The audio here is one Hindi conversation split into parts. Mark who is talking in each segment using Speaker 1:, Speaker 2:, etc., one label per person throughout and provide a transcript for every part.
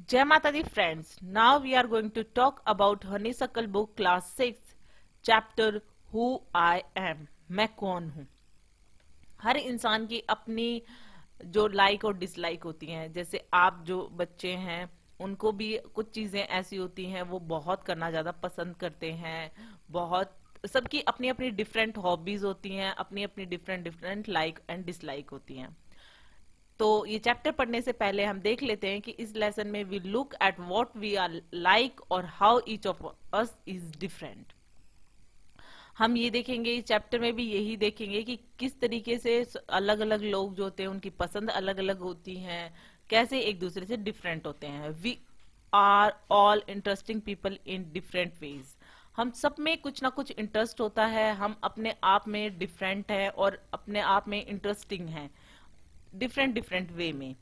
Speaker 1: Jai Mata Di friends, now we are going to talk about Honeysuckle book class 6 chapter Who I am, मैं कौन हूँ। हर इंसान की अपनी जो लाइक और डिसलाइक होती हैं। जैसे आप जो बच्चे हैं उनको भी कुछ चीजें ऐसी होती हैं वो बहुत करना ज्यादा पसंद करते हैं। बहुत सबकी अपनी अपनी डिफरेंट हॉबीज होती हैं, अपनी अपनी different different like and dislike होती हैं। तो ये चैप्टर पढ़ने से पहले हम देख लेते हैं कि इस लेसन में we look at what we are like और how each of us is different. हम ये देखेंगे इस चैप्टर में भी यही देखेंगे कि किस तरीके से अलग अलग लोग जो होते हैं उनकी पसंद अलग अलग होती हैं, कैसे एक दूसरे से डिफरेंट होते हैं। We are all interesting people in different ways. हम सब में कुछ ना कुछ इंटरेस्ट होता है, हम अपने आप में डिफरेंट है और अपने आप में इंटरेस्टिंग है डिफरेंट डिफरेंट वे में।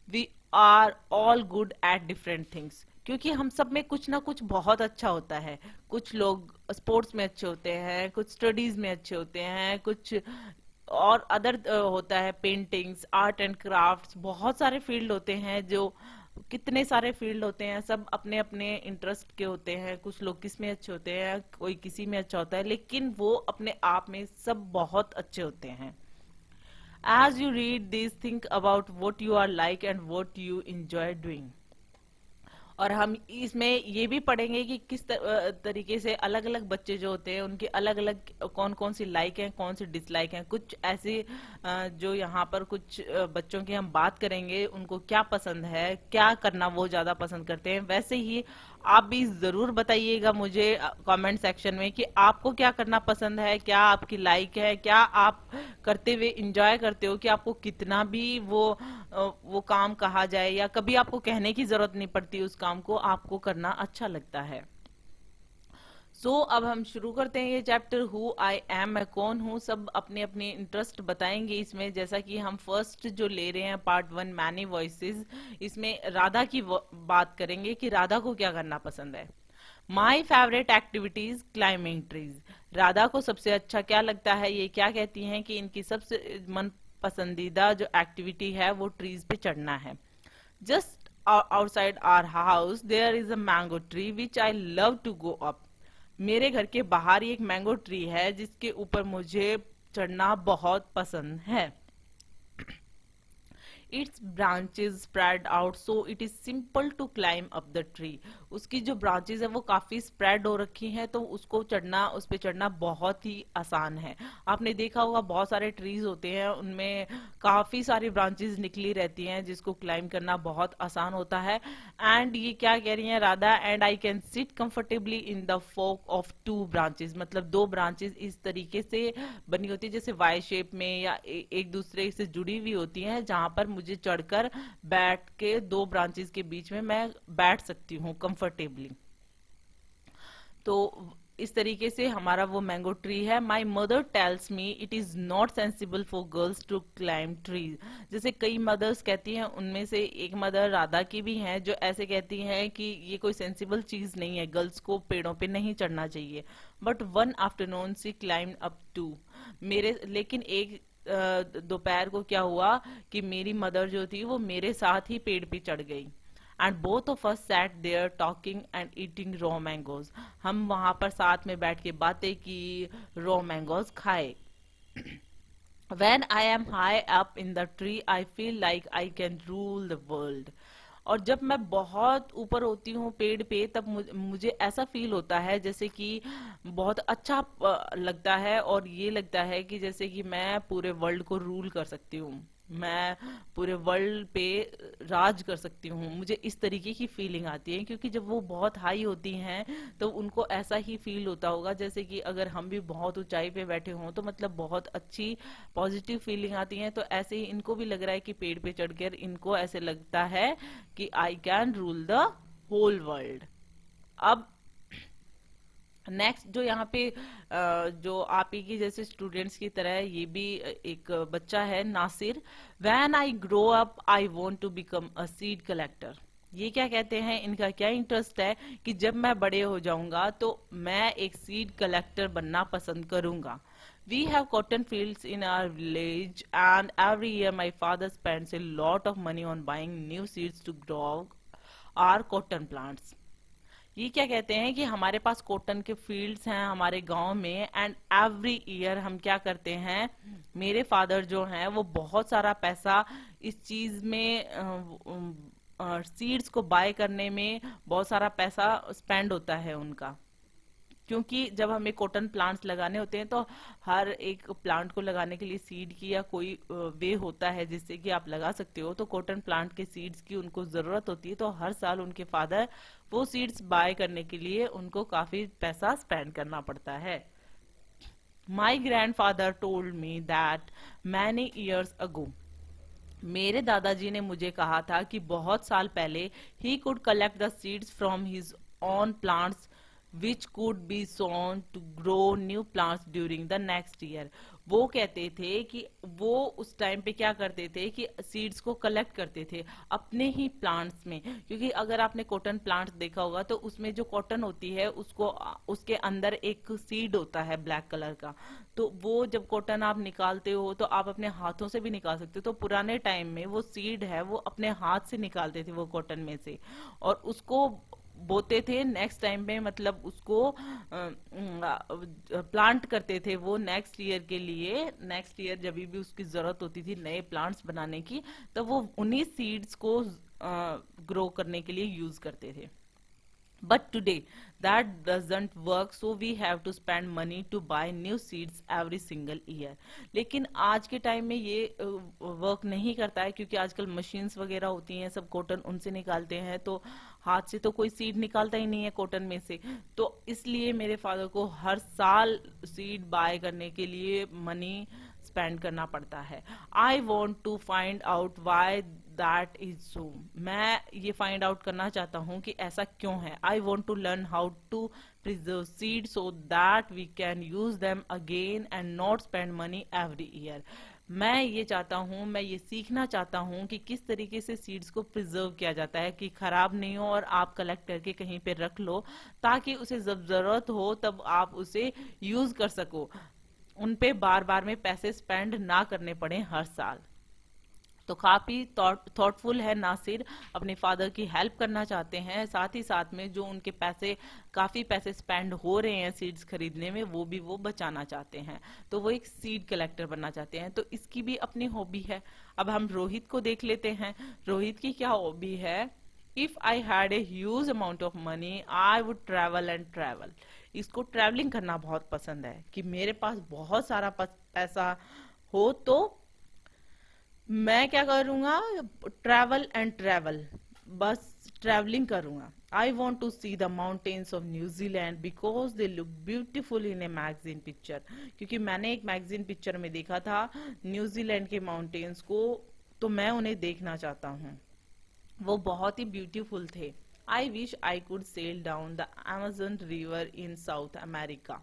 Speaker 1: We are all good at different things, क्योंकि हम सब में कुछ ना कुछ बहुत अच्छा होता है। कुछ लोग स्पोर्ट्स में अच्छे होते हैं, कुछ स्टडीज में अच्छे होते हैं, कुछ और अदर होता है पेंटिंग्स, आर्ट एंड क्राफ्ट्स। बहुत सारे फील्ड होते हैं, जो कितने सारे फील्ड होते हैं, सब अपने अपने इंटरेस्ट के होते हैं। कुछ लोग किस में अच्छे होते हैं, कोई किसी में अच्छा होता है, लेकिन वो अपने आप में सब बहुत अच्छे होते हैं। As you read these, think about what you are like and what you enjoy doing. और हम इसमें ये भी पढ़ेंगे कि किस तरीके से अलग अलग बच्चे जो होते हैं उनके अलग अलग कौन कौन सी लाइक हैं, कौन सी डिसलाइक हैं। कुछ ऐसे जो यहाँ पर कुछ बच्चों की हम बात करेंगे, उनको क्या पसंद है, क्या करना वो ज्यादा पसंद करते हैं। वैसे ही आप भी जरूर बताइएगा मुझे कमेंट सेक्शन में कि आपको क्या करना पसंद है, क्या आपकी लाइक है, क्या आप करते हुए इंजॉय करते हो, कि आपको कितना भी वो काम कहा जाए या कभी आपको कहने की जरूरत नहीं पड़ती, उस काम को आपको करना अच्छा लगता है। अब हम शुरू करते हैं ये चैप्टर हु आई एम, मैं कौन हूँ। सब अपने अपने इंटरेस्ट बताएंगे इसमें। जैसा कि हम फर्स्ट जो ले रहे हैं पार्ट 1 मैनी वॉइसेस, इसमें राधा की बात करेंगे कि राधा को क्या करना पसंद है। My favourite activities climbing trees. Radha को सबसे अच्छा क्या लगता है, ये क्या कहती हैं कि इनकी सबसे मन पसंदीदा जो एक्टिविटी है वो ट्रीज पे चढ़ना है। Just outside our house there is a mango tree which I love to go up. मेरे घर के बाहर ही एक मैंगो ट्री है जिसके ऊपर मुझे चढ़ना बहुत पसंद है। Its branches spread out so it is simple to climb up the tree. उसकी जो ब्रांचेस है वो काफी स्प्रेड हो रखी हैं, तो उसको चढ़ना, उस पे चढ़ना बहुत ही आसान है। आपने देखा होगा बहुत सारे ट्रीज होते हैं, उनमें काफी सारी ब्रांचेस निकली रहती हैं जिसको क्लाइंब करना बहुत आसान होता है। एंड ये क्या कह रही है Radha, and I can sit comfortably in the fork of 2 branches. मतलब 2 ब्रांचेस इस तरीके से बनी होती है जैसे वाई शेप में या एक दूसरे से जुड़ी हुई होती है, जहां पर मुझे चढ़कर बैठ के 2 ब्रांचेस के बीच में मैं बैठ सकती हूँ कंफर्टेबली। तो इस तरीके से हमारा वो मैंगो ट्री है। My mother tells me it is not sensible for girls to climb trees. जैसे कई मदर्स कहती हैं, उनमें से एक मदर राधा की भी हैं जो ऐसे कहती हैं कि ये कोई सेंसिबल चीज नहीं है, गर्ल्स को पेड़ों पे नहीं चढ़ना चाहिए। But one afternoon she climb up too. मेरे लेकिन एक दोपहर को क्या हुआ कि मेरी मदर जो थी वो मेरे साथ ही पेड़ पे चढ़ गई। And both of us sat there talking and eating raw mangoes. हम वहां पर साथ में बैठ के बातें की, रॉ मैंगोज खाए। When I am high up in the tree, I feel like I can rule the world. और जब मैं बहुत ऊपर होती हूँ पेड़ पे, तब मुझे ऐसा फील होता है जैसे कि बहुत अच्छा लगता है, और ये लगता है कि जैसे कि मैं पूरे वर्ल्ड को रूल कर सकती हूँ, मैं पूरे वर्ल्ड पे राज कर सकती हूँ। मुझे इस तरीके की फीलिंग आती है, क्योंकि जब वो बहुत हाई होती हैं तो उनको ऐसा ही फील होता होगा जैसे कि अगर हम भी बहुत ऊंचाई पे बैठे हों, तो मतलब बहुत अच्छी पॉजिटिव फीलिंग आती है। तो ऐसे ही इनको भी लग रहा है कि पेड़ पे चढ़कर इनको ऐसे लगता है कि I can rule the whole world. अब नेक्स्ट जो यहाँ पे जो आप ही की जैसे स्टूडेंट्स की तरह ये भी एक बच्चा है Nasir. When I grow up I want to become a seed collector. ये क्या कहते हैं, इनका क्या इंटरेस्ट है कि जब मैं बड़े हो जाऊंगा तो मैं एक सीड कलेक्टर बनना पसंद करूंगा। We have cotton fields in our village and every year my father spends a lot of money on buying new seeds to grow are cotton plants. ये क्या कहते हैं कि हमारे पास कॉटन के फील्ड्स हैं हमारे गांव में, एंड एवरी ईयर हम क्या करते हैं, मेरे फादर जो हैं वो बहुत सारा पैसा इस चीज में सीड्स को बाय करने में बहुत सारा पैसा स्पेंड होता है उनका। क्योंकि जब हमें कॉटन प्लांट्स लगाने होते हैं तो हर एक प्लांट को लगाने के लिए सीड की या कोई वे होता है जिससे कि आप लगा सकते हो, तो कॉटन प्लांट के सीड्स की उनको जरूरत होती है, तो हर साल उनके फादर वो सीड्स बाय करने के लिए उनको काफी पैसा स्पेंड करना पड़ता है। My grand father told me that many years ago, मेरे दादाजी ने मुझे कहा था कि बहुत साल पहले he could collect the seeds from his own plants which could be sown to grow new plants during the next year। वो कहते थे कि वो उस टाइम पे क्या करते थे कि सीड्स को कलेक्ट करते थे अपने ही प्लांट्स में, क्योंकि अगर आपने कॉटन प्लांट्स देखा होगा तो उसमें जो कॉटन होती है उसको उसके अंदर एक सीड होता है ब्लैक कलर का, तो वो जब कॉटन आप निकालते हो तो आप अपने हाथों से भी निकाल सकते हो। तो पुराने टाइम में वो सीड है वो अपने हाथ से निकालते थे वो कॉटन में से, और उसको बोते थे नेक्स्ट टाइम में, मतलब उसको प्लांट करते थे वो नेक्स्ट ईयर के लिए। नेक्स्ट ईयर जब भी उसकी जरूरत होती थी नए प्लांट्स बनाने की, तो वो उन्हीं सीड्स को ग्रो करने के लिए यूज करते थे। But today that doesn't work, so we have to spend money to buy new seeds every single year। लेकिन आज के टाइम में ये वर्क नहीं करता है, क्योंकि आजकल मशीन्स वगैरह होती हैं, सब कॉटन उनसे निकालते हैं, तो हाथ से तो कोई सीड निकालता ही नहीं है कॉटन में से। तो इसलिए मेरे फादर को हर साल सीड बाय करने के लिए मनी स्पेंड करना पड़ता है। I want to find out why that is so, मैं ये फाइंड आउट करना चाहता हूँ कि ऐसा क्यों है। I want to learn how to preserve seed so that we can use them again and not spend money every year. मैं ये चाहता हूँ, मैं ये सीखना चाहता हूँ कि किस तरीके से सीड्स को प्रिजर्व किया जाता है कि खराब नहीं हो, और आप कलेक्ट करके कहीं पे रख लो ताकि उसे जब जरूरत हो तब आप उसे यूज कर सको, उन पे बार बार में पैसे स्पेंड ना करने पड़े हर साल। तो काफी थॉटफुल है, नासिर अपने फादर की हेल्प करना चाहते हैं, साथ ही साथ में जो उनके पैसे काफी पैसे स्पेंड हो रहे हैं सीड्स खरीदने में वो भी वो बचाना चाहते हैं, तो वो एक सीड कलेक्टर बनना चाहते हैं। तो इसकी भी अपनी हॉबी है। अब हम रोहित को देख लेते हैं, रोहित की क्या हॉबी है। If I had a huge amount of money I would travel and travel. इसको ट्रैवलिंग करना बहुत पसंद है कि मेरे पास बहुत सारा पैसा हो तो मैं क्या करूंगा, ट्रैवल एंड ट्रैवल, बस ट्रैवलिंग करूंगा। I want to see the mountains of New Zealand because they look beautiful in a magazine picture, क्योंकि मैंने एक मैगजीन पिक्चर में देखा था न्यूजीलैंड के माउंटेन्स को, तो मैं उन्हें देखना चाहता हूँ, वो बहुत ही ब्यूटीफुल थे। I wish I could sail down the Amazon river in South America,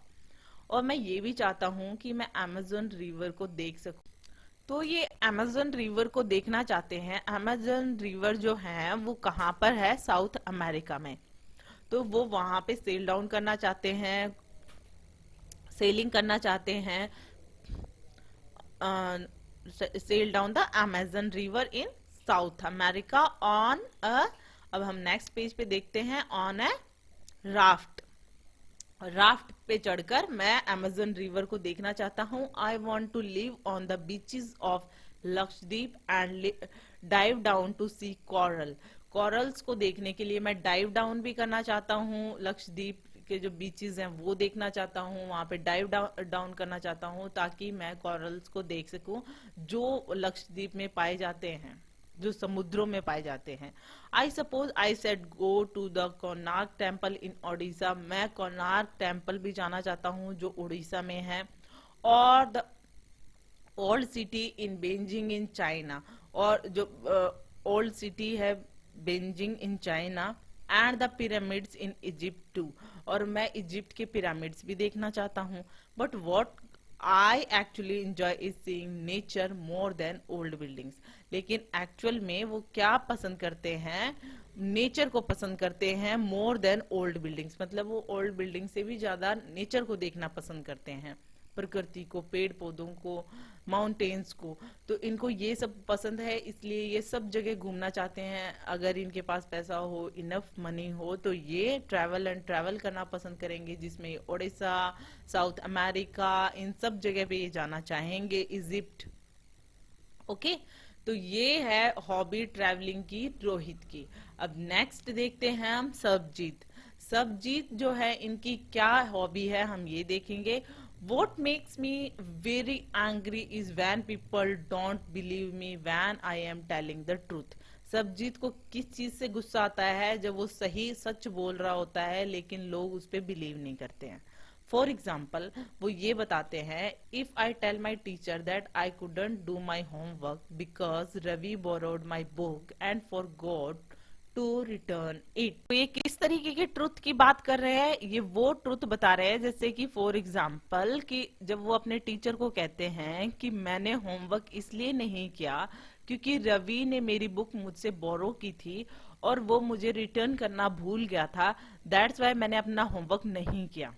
Speaker 1: और मैं ये भी चाहता हूँ कि मैं अमेजन रिवर को देख सकूं। तो ये अमेजन रिवर को देखना चाहते हैं। अमेजन रिवर जो है वो कहाँ पर है, साउथ अमेरिका में, तो वो वहां पे सेल डाउन करना चाहते हैं, सेलिंग करना चाहते हैं, sail down the Amazon river in South America on a, अब हम नेक्स्ट पेज पे देखते हैं, ऑन ए राफ्ट। राफ्ट पे चढ़कर मैं अमेजन रिवर को देखना चाहता हूँ। I want to live on the beaches of Lakshadweep and dive down to see coral. Corals को देखने के लिए मैं डाइव डाउन भी करना चाहता हूँ, लक्षद्वीप के जो बीचेस हैं वो देखना चाहता हूँ, वहां पे डाइव डाउन करना चाहता हूँ ताकि मैं कोरल्स को देख सकूं जो लक्षद्वीप में पाए जाते हैं, जो समुद्रों में पाए जाते हैं। I suppose I said go to the Konark temple in Odisha, मैं कोणार्क टेम्पल भी जाना चाहता हूँ जो उड़ीसा में है, और the old city in Beijing in China, और जो ओल्ड सिटी है Beijing in China, and the pyramids in Egypt too, और मैं इजिप्ट के पिरामिड्स भी देखना चाहता हूँ। But what I actually enjoy is seeing nature more than old buildings, लेकिन एक्चुअल में वो क्या पसंद करते हैं, नेचर को पसंद करते हैं मोर देन ओल्ड बिल्डिंग्स, मतलब वो ओल्ड बिल्डिंग से भी ज्यादा नेचर को देखना पसंद करते हैं। प्रकृति को, पेड़ पौधों को, माउंटेन्स को। तो इनको ये सब पसंद है, इसलिए ये सब जगह घूमना चाहते हैं। अगर इनके पास पैसा हो, इनफ मनी हो, तो ये ट्रैवल करना पसंद करेंगे, जिसमें ओडिशा, साउथ अमेरिका, इन सब जगह पे ये जाना चाहेंगे, इजिप्ट। ओके, तो ये है हॉबी ट्रैवलिंग की रोहित की। अब नेक्स्ट देखते हैं हम सबजीत। सबजीत जो है, इनकी क्या हॉबी है हम ये देखेंगे। What makes me very angry is when people don't believe me when I am telling the truth. सबजीत को किस चीज से गुस्सा आता है? जब वो सही सच बोल रहा होता है लेकिन लोग उस पर बिलीव नहीं करते हैं। फॉर एग्जाम्पल, वो ये बताते हैं, if I tell my teacher that I couldn't do my homework because Ravi borrowed my book and forgot to return it. तो ये किस तरीके के ट्रुथ की बात कर रहे हैं? ये वो ट्रुथ बता रहे हैं, जैसे कि फॉर एग्जाम्पल, कि जब वो अपने टीचर को कहते हैं कि मैंने होमवर्क इसलिए नहीं किया क्योंकि रवि ने मेरी बुक मुझसे बोरो की थी और वो मुझे रिटर्न करना भूल गया था, दैट्स वाई मैंने अपना होमवर्क नहीं किया।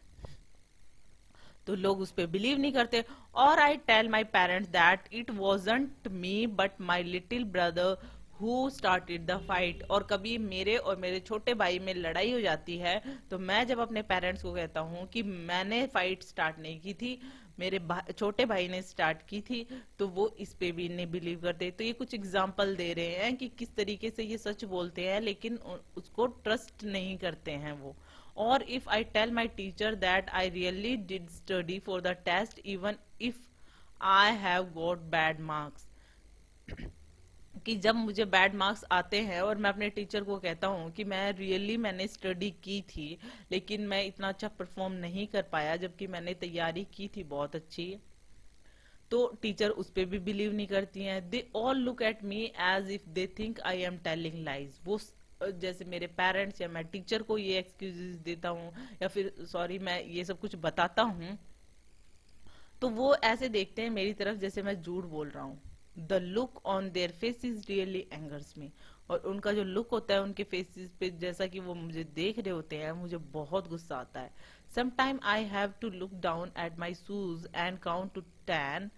Speaker 1: तो लोग उस पर बिलीव नहीं करते। और I tell my parents that it wasn't me but my little brother who started the fight. और कभी मेरे और मेरे छोटे भाई में लड़ाई हो जाती है, तो मैं जब अपने पेरेंट्स को कहता हूँ कि मैंने फाइट स्टार्ट नहीं की थी, मेरे छोटे भाई ने स्टार्ट की थी, तो वो इस पे भी नहीं बिलीव करते। तो ये कुछ एग्जाम्पल दे रहे हैं कि किस तरीके से ये सच बोलते हैं लेकिन उसको ट्रस्ट नहीं करते हैं वो। और if I tell my teacher that I really did study for the test even if I have got bad marks, कि जब मुझे बैड मार्क्स आते हैं और मैं अपने टीचर को कहता हूँ कि मैंने स्टडी की थी लेकिन मैं इतना अच्छा परफॉर्म नहीं कर पाया जबकि मैंने तैयारी की थी बहुत अच्छी, तो टीचर उस पर भी बिलीव नहीं करती हैं। They all look at me as if they think I am telling lies. वो जैसे मेरे पेरेंट्स या मैं टीचर को ये एक्सक्यूजेस देता हूँ या फिर सॉरी मैं ये सब कुछ बताता हूँ, तो वो ऐसे देखते हैं मेरी तरफ जैसे मैं झूठ बोल रहा हूँ। The look on their faces really angers me. और उनका जो लुक होता है उनके फेसिस पे, जैसा कि वो मुझे देख रहे होते हैं, मुझे बहुत गुस्सा आता है। Sometime I have to look down at my shoes and count to 10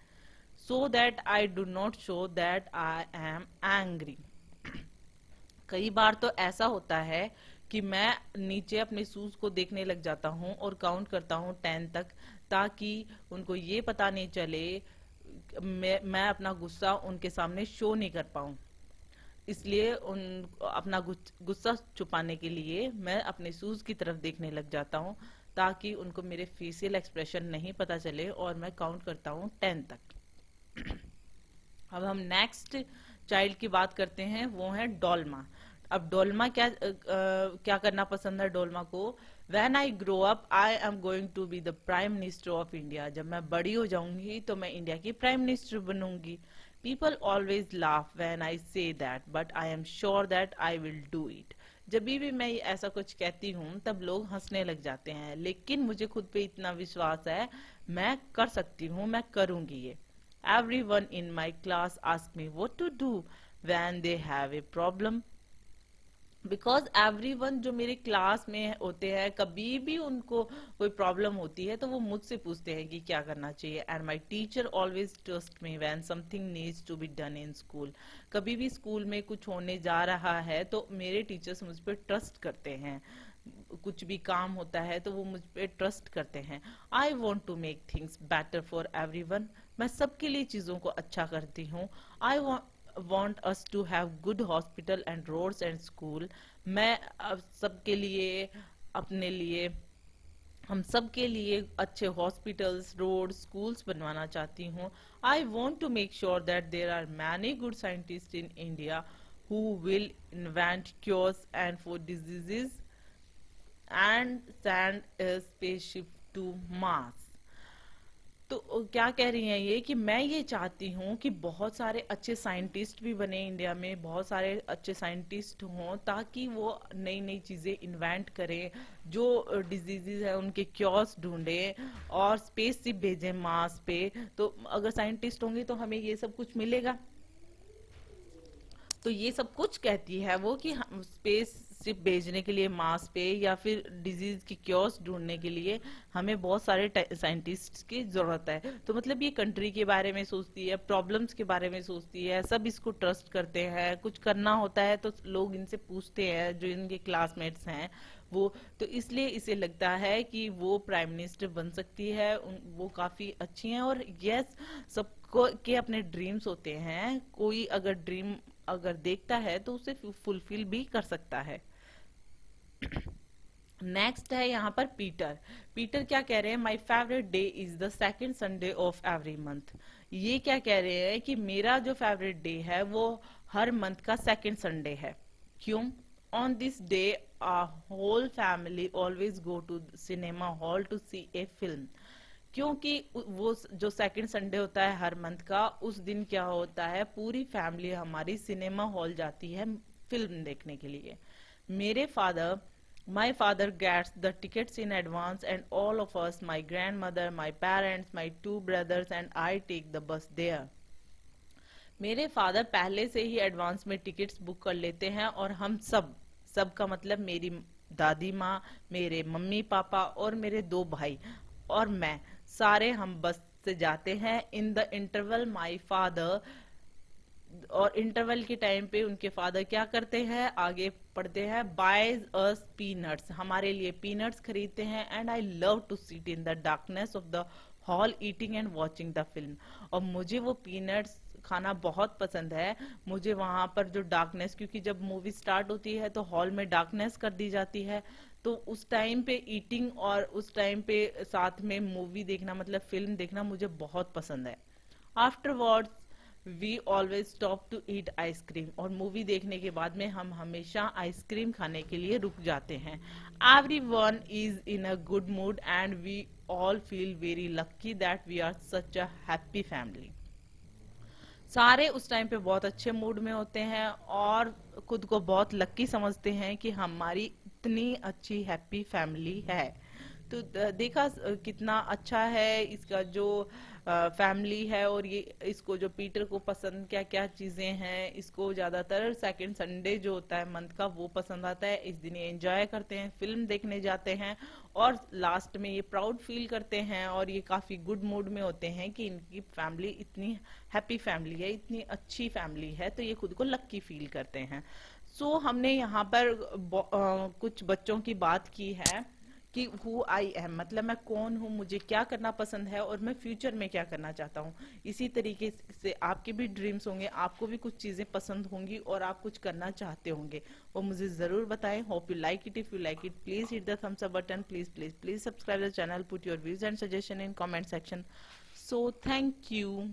Speaker 1: so that I do not show that I am angry. कई बार तो ऐसा होता है कि मैं नीचे अपने शूज को देखने लग जाता हूँ और काउंट करता हूँ 10 तक, ताकि उनको ये पता नहीं चले, मैं अपना गुस्सा उनके सामने शो नहीं कर पाऊं। इसलिए उन अपना गुस्सा छुपाने के लिए मैं अपने शूज की तरफ देखने लग जाता हूं, ताकि उनको मेरे फेशियल एक्सप्रेशन नहीं पता चले और मैं काउंट करता हूं 10 तक। अब हम नेक्स्ट चाइल्ड की बात करते हैं, वो है डोल्मा। अब डोल्मा क्या करना पसंद है डोल्मा को? When I grow up, I am going to be the Prime Minister of India. जब मैं बड़ी हो जाऊंगी तो मैं इंडिया की प्राइम मिनिस्टर बनूंगी। People always laugh when I say that, but I am sure that I will do it. जब भी मैं ऐसा कुछ कहती हूँ तब लोग हंसने लग जाते हैं, लेकिन मुझे खुद पे इतना विश्वास है, मैं कर सकती हूँ, मैं करूंगी ये। Everyone in my class asks me what to do when they have a problem. Because everyone जो मेरे क्लास में होते हैं, कभी भी उनको कोई प्रॉब्लम होती है तो वो मुझसे पूछते हैं कि क्या करना चाहिए। And my teacher always trust me when something needs to be done in school. कभी भी स्कूल में कुछ होने जा रहा है तो मेरे टीचर्स मुझ पर ट्रस्ट करते हैं। कुछ भी काम होता है तो वो मुझ पर ट्रस्ट करते हैं। I want to make things better for everyone. मैं सबके लिए चीजों को अच्छा करती हूँ। आई want us to have good hospital and roads and school. मैं अब सबके लिए, अपने लिए, हम सबके लिए अच्छे हॉस्पिटल्स, रोड, स्कूल्स बनवाना चाहती हूँ। I want to make sure that there are many good scientists in India who will invent cures and for diseases and send a spaceship to Mars. तो क्या कह रही हैं ये कि मैं ये चाहती हूँ कि बहुत सारे अच्छे साइंटिस्ट भी बने इंडिया में, बहुत सारे अच्छे साइंटिस्ट हों ताकि वो नई नई चीजें इन्वेंट करें, जो डिजीजेज है उनके क्योर्स ढूंढें और स्पेस से भेजें मार्स पे। तो अगर साइंटिस्ट होंगे तो हमें ये सब कुछ मिलेगा। तो ये सब कुछ कहती है वो कि हम स्पेस सिर्फ भेजने के लिए मार्स पे या फिर डिजीज की क्योर्स ढूंढने के लिए हमें बहुत सारे साइंटिस्ट की जरूरत है। तो मतलब ये कंट्री के बारे में सोचती है, प्रॉब्लम्स के बारे में सोचती है, सब इसको ट्रस्ट करते हैं। कुछ करना होता है तो लोग इनसे पूछते हैं, जो इनके क्लासमेट्स हैं वो। तो इसलिए इसे लगता है कि वो प्राइम मिनिस्टर बन सकती है। वो काफी अच्छी हैं। और यस, सबको के अपने ड्रीम्स होते हैं। कोई अगर ड्रीम अगर देखता है तो उसे फुलफिल भी कर सकता है। नेक्स्ट है यहाँ पर पीटर। पीटर क्या कह रहे हैं, my favourite day is the second Sunday off every month. ये क्या कह रहे हैं कि मेरा जो फेवरेट डे है वो हर मंथ का सेकेंड संडे है। क्यों? On this day a whole family always go to cinema hall to see a film। क्योंकि वो जो सेकंड संडे होता है हर मंथ का, उस दिन क्या होता है, पूरी फैमिली हमारी सिनेमा हॉल जाती है फिल्म देखने के लिए। मेरे father My father gets the tickets in advance and all of us, my grandmother, my parents, my two brothers and I take the bus there। मेरे फादर पहले से ही एडवांस में टिकट्स बुक कर लेते हैं और हम सब का मतलब मेरी दादी माँ, मेरे मम्मी पापा और मेरे 2 भाई और मैं, सारे हम बस से जाते हैं। In the interval my father, और इंटरवल के टाइम पे उनके फादर क्या करते हैं, आगे पढ़ते हैं, बाइज अस पीनट्स, हमारे लिए पीनट्स खरीदते हैं। And I love to sit in the darkness of the hall eating and watching the film. और मुझे वो पीनट्स खाना बहुत पसंद है। मुझे वहां पर जो डार्कनेस, क्योंकि जब मूवी स्टार्ट होती है तो हॉल में डार्कनेस कर दी जाती है, तो उस टाइम पे ईटिंग और उस टाइम पे साथ में मूवी देखना, मतलब फिल्म देखना मुझे बहुत पसंद है। Afterwards we always stop to eat ice cream. और मूवी देखने के बाद में हम हमेशा आइसक्रीम खाने के लिए रुक जाते हैं। Everyone is in a good mood and we all feel very lucky that we are such a happy family. सारे उस टाइम पे बहुत अच्छे मूड में होते हैं और खुद को बहुत लक्की समझते हैं कि हमारी इतनी अच्छी हैप्पी फैमिली है। तो देखा कितना अच्छा है इसका जो फैमिली है। और ये इसको जो पीटर को पसंद क्या क्या चीजें हैं, इसको ज्यादातर सेकंड संडे जो होता है मंथ का वो पसंद आता है। इस दिन ये एंजॉय करते हैं, फिल्म देखने जाते हैं और लास्ट में ये प्राउड फील करते हैं और ये काफी गुड मूड में होते हैं कि इनकी फैमिली इतनी हैप्पी फैमिली है, इतनी अच्छी फैमिली है। तो ये खुद को लक्की फील करते हैं। सो हमने यहाँ पर कुछ बच्चों की बात की है कि हु आई एम, मतलब मैं कौन हूँ, मुझे क्या करना पसंद है और मैं फ्यूचर में क्या करना चाहता हूँ। इसी तरीके से आपके भी ड्रीम्स होंगे, आपको भी कुछ चीजें पसंद होंगी और आप कुछ करना चाहते होंगे, वो मुझे जरूर बताएं। Hope you like it. If you like it please hit the thumbs up button, please subscribe the channel, put your views and suggestion in comment section. So thank you.